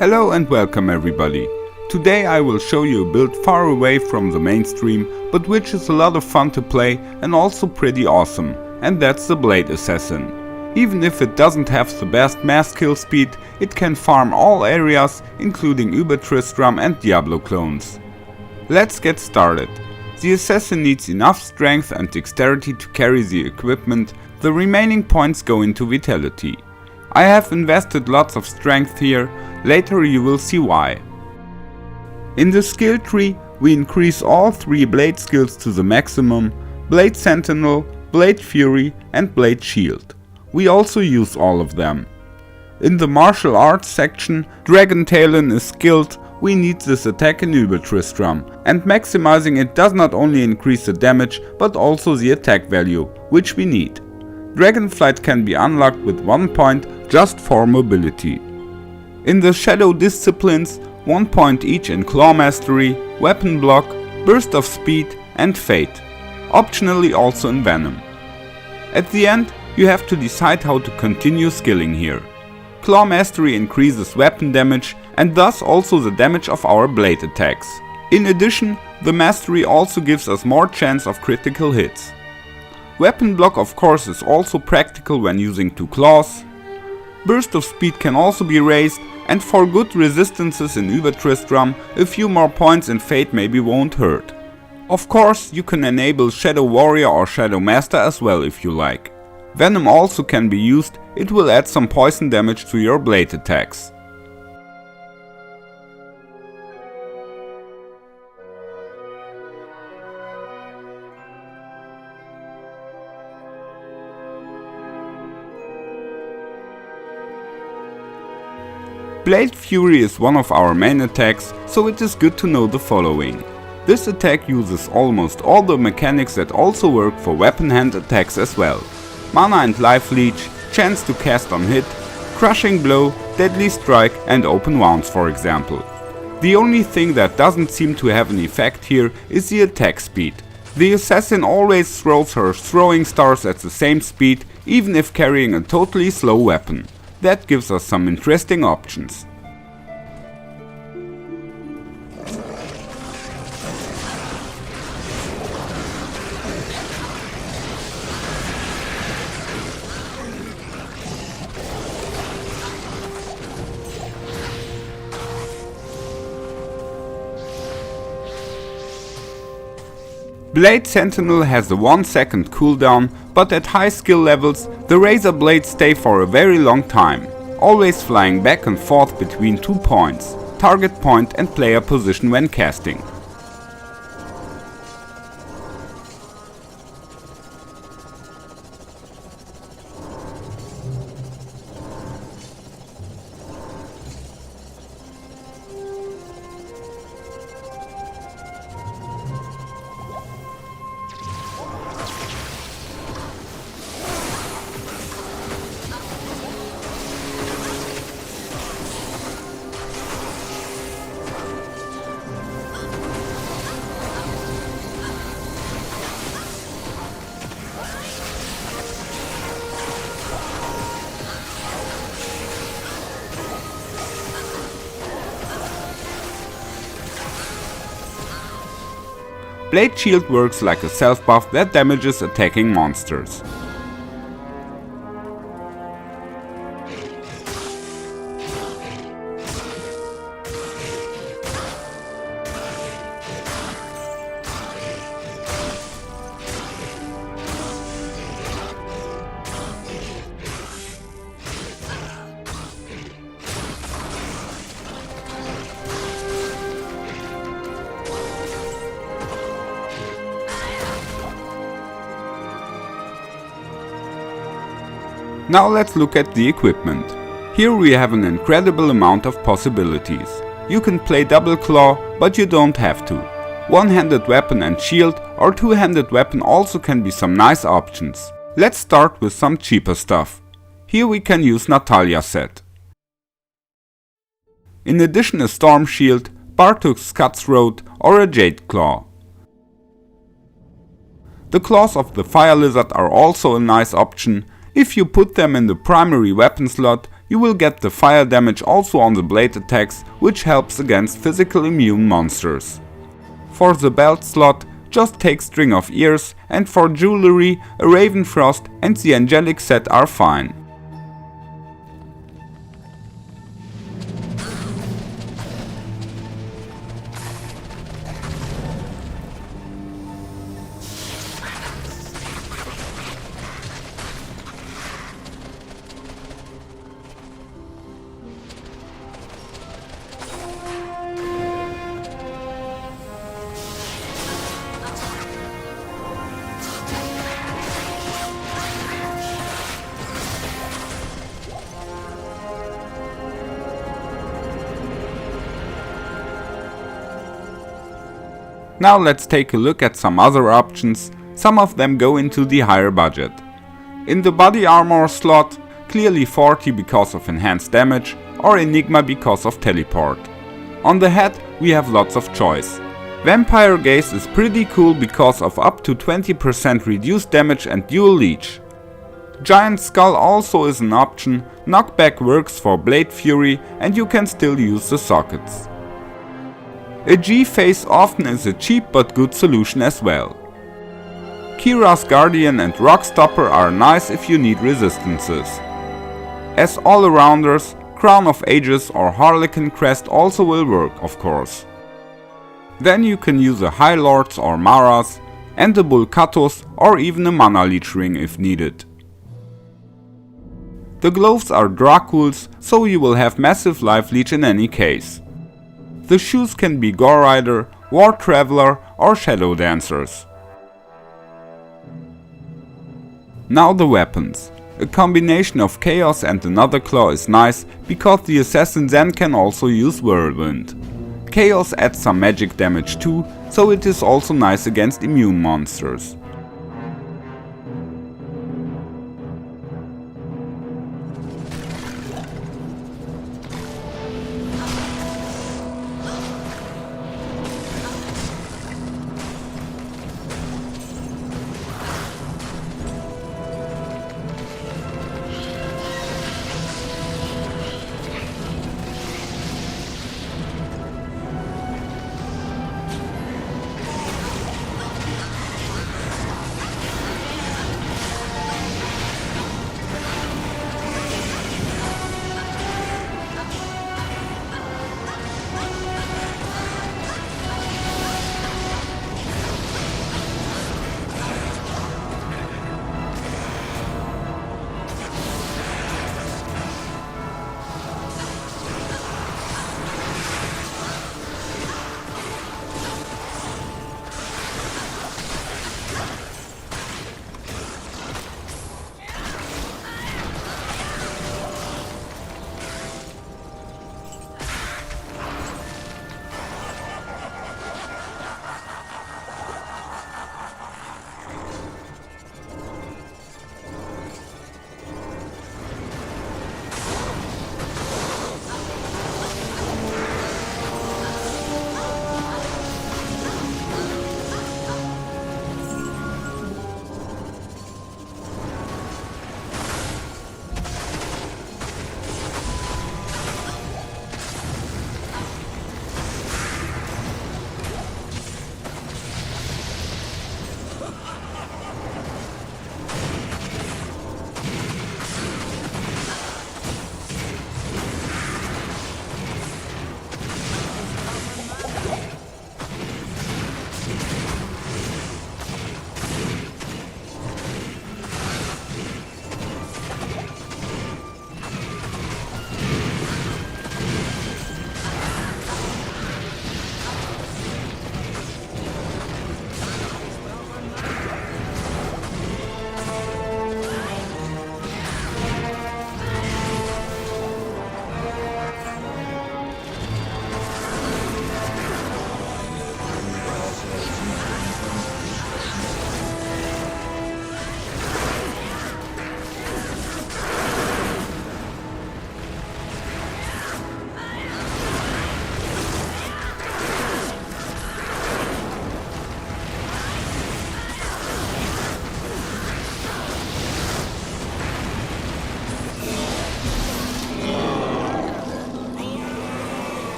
Hello and welcome everybody. Today I will show you a build far away from the mainstream, but which is a lot of fun to play and also pretty awesome, and that's the Blade Assassin. Even if it doesn't have the best mass kill speed, it can farm all areas, including Übertristram and Diablo clones. Let's get started. The assassin needs enough strength and dexterity to carry the equipment, the remaining points go into vitality. I have invested lots of strength here, later you will see why. In the skill tree we increase all 3 blade skills to the maximum: Blade Sentinel, Blade Fury and Blade Shield. We also use all of them. In the martial arts section, Dragon Talon is skilled. We need this attack in Übertristram, and maximizing it does not only increase the damage but also the attack value, which we need. Dragonflight can be unlocked with 1 point just for mobility. In the Shadow disciplines, 1 point each in Claw Mastery, Weapon Block, Burst of Speed and Fate, optionally also in Venom. At the end you have to decide how to continue skilling here. Claw Mastery increases weapon damage and thus also the damage of our blade attacks. In addition, the Mastery also gives us more chance of critical hits. Weapon Block of course is also practical when using 2 claws. Burst of Speed can also be raised, and for good resistances in Übertristram, a few more points in Fate maybe won't hurt. Of course you can enable Shadow Warrior or Shadow Master as well if you like. Venom also can be used, it will add some poison damage to your blade attacks. Blade Fury is one of our main attacks, so it is good to know the following. This attack uses almost all the mechanics that also work for weapon hand attacks as well. Mana and Life Leech, chance to cast on hit, Crushing Blow, Deadly Strike and Open Wounds for example. The only thing that doesn't seem to have an effect here is the attack speed. The assassin always throws her throwing stars at the same speed, even if carrying a totally slow weapon. That gives us some interesting options. Blade Sentinel has a 1 second cooldown, but at high skill levels the razor blades stay for a very long time, always flying back and forth between 2 points, target point and player position when casting. Blade Shield works like a self buff that damages attacking monsters. Now let's look at the equipment. Here we have an incredible amount of possibilities. You can play double claw, but you don't have to. One-handed weapon and shield or two-handed weapon also can be some nice options. Let's start with some cheaper stuff. Here we can use Natalia's set. In addition a Storm Shield, Bartuk's Cutthroat or a Jade Claw. The claws of the Fire Lizard are also a nice option. If you put them in the primary weapon slot, You will get the fire damage also on the blade attacks, which helps against physical immune monsters. For the belt slot, just take String of Ears, and for jewelry, a Raven Frost and the Angelic set are fine. Now let's take a look at some other options. Some of them go into the higher budget. In the body armor slot, clearly 40 because of enhanced damage or Enigma because of teleport. On the head we have lots of choice. Vampire Gaze is pretty cool because of up to 20% reduced damage and dual leech. Giant Skull also is an option, knockback works for Blade Fury and you can still use the sockets. A G-Face often is a cheap but good solution as well. Kira's Guardian and Rockstopper are nice if you need resistances. As all-arounders, Crown of Ages or Harlequin Crest also will work, of course. Then you can use a High Lords or Maras, and a Bulkatos or even a Mana Leech Ring if needed. The gloves are Draculs, so you will have massive life leech in any case. The shoes can be Gore Rider, War Traveler or Shadow Dancers. Now the weapons. A combination of Chaos and another Claw is nice because the assassin then can also use Whirlwind. Chaos adds some magic damage too, so it is also nice against immune monsters.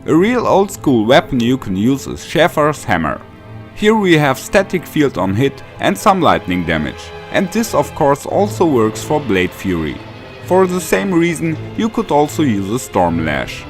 A real old school weapon you can use is Schaeffer's hammer. Here we have static field on hit and some lightning damage, and this of course also works for Blade Fury. For the same reason you could also use a Storm Lash.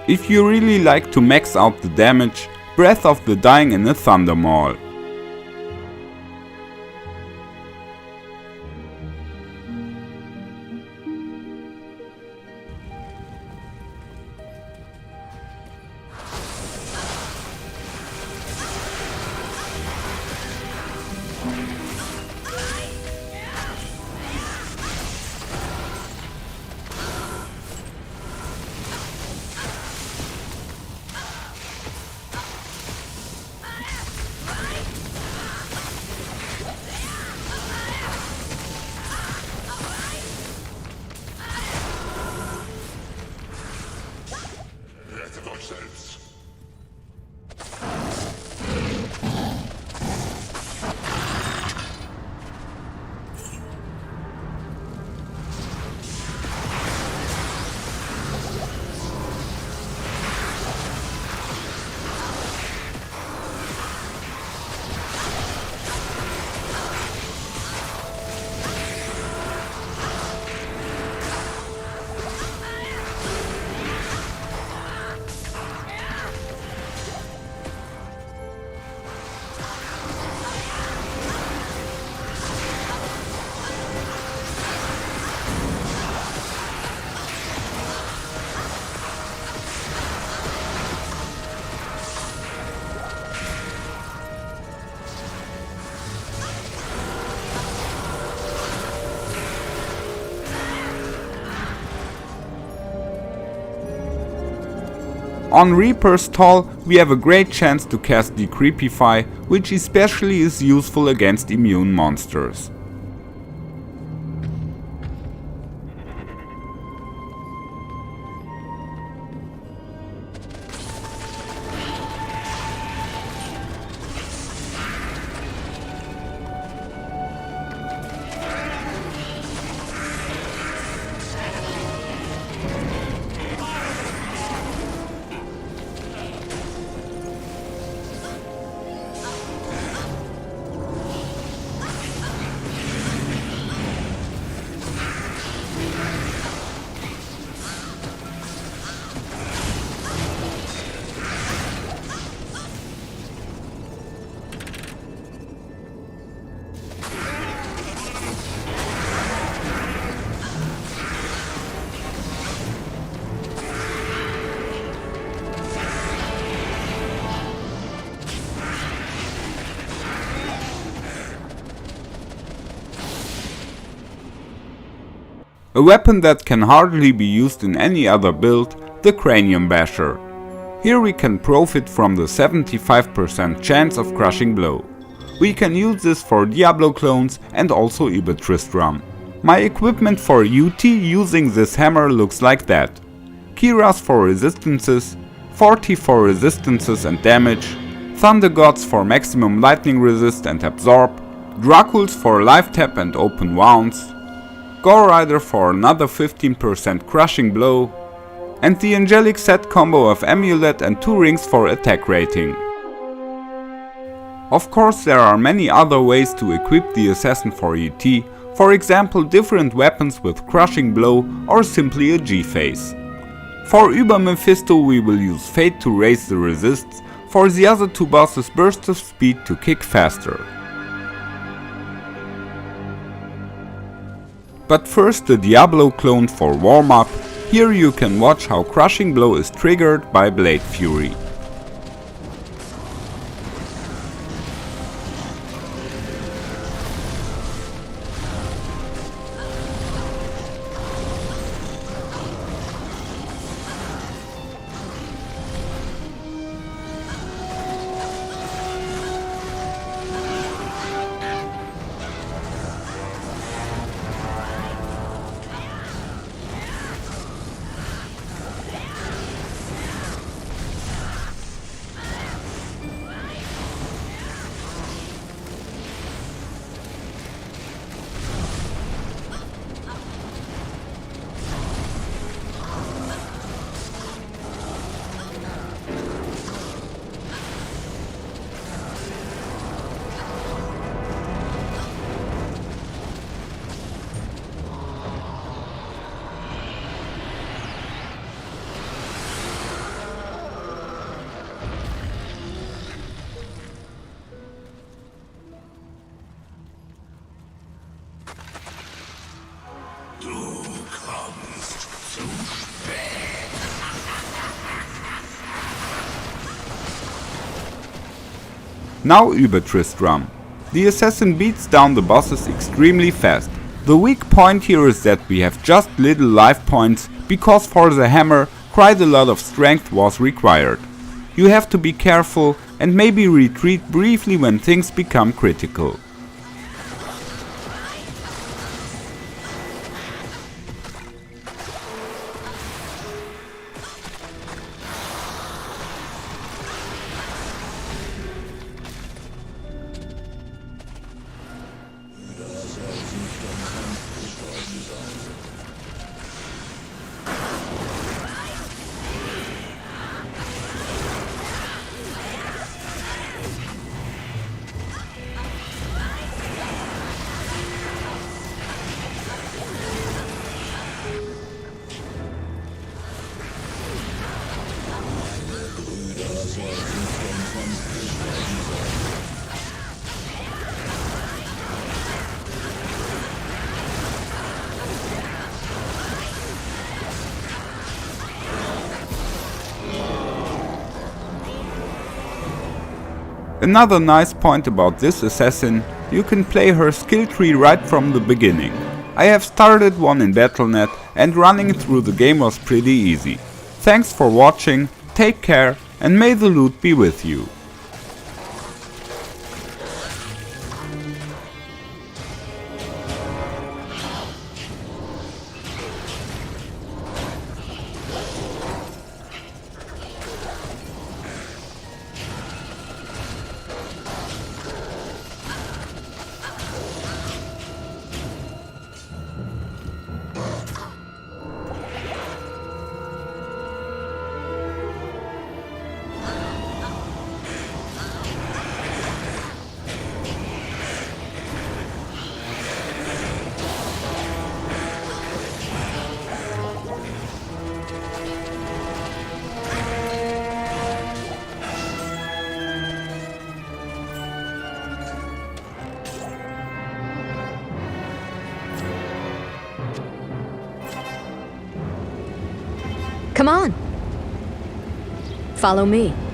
If you really like to max out the damage, Breath of the Dying in a Thundermaul. On Reaper's Toll we have a great chance to cast Decreepify, which especially is useful against immune monsters. A weapon that can hardly be used in any other build, the Cranium Basher. Here we can profit from the 75% chance of crushing blow. We can use this for Diablo Clones and also Übertristram. My equipment for UT using this hammer looks like that. Kiras for resistances, 40 for resistances and damage, Thunder Gods for maximum lightning resist and absorb, Draculs for life tap and open wounds, Gore Rider for another 15% crushing blow, and the angelic set combo of amulet and 2 rings for attack rating. Of course there are many other ways to equip the assassin for ET, for example different weapons with crushing blow or simply a G-phase. For Uber Mephisto we will use Fate to raise the resists, for the other 2 bosses burst of speed to kick faster. But first the Diablo Clone for warm-up. Here you can watch how Crushing Blow is triggered by Blade Fury. Now Übertristram. The assassin beats down the bosses extremely fast. The weak point here is that we have just little life points, because for the hammer quite a lot of strength was required. You have to be careful and maybe retreat briefly when things become critical. Another nice point about this assassin, you can play her skill tree right from the beginning. I have started one in Battle.net and running through the game was pretty easy. Thanks for watching, take care and may the loot be with you. Come on. Follow me.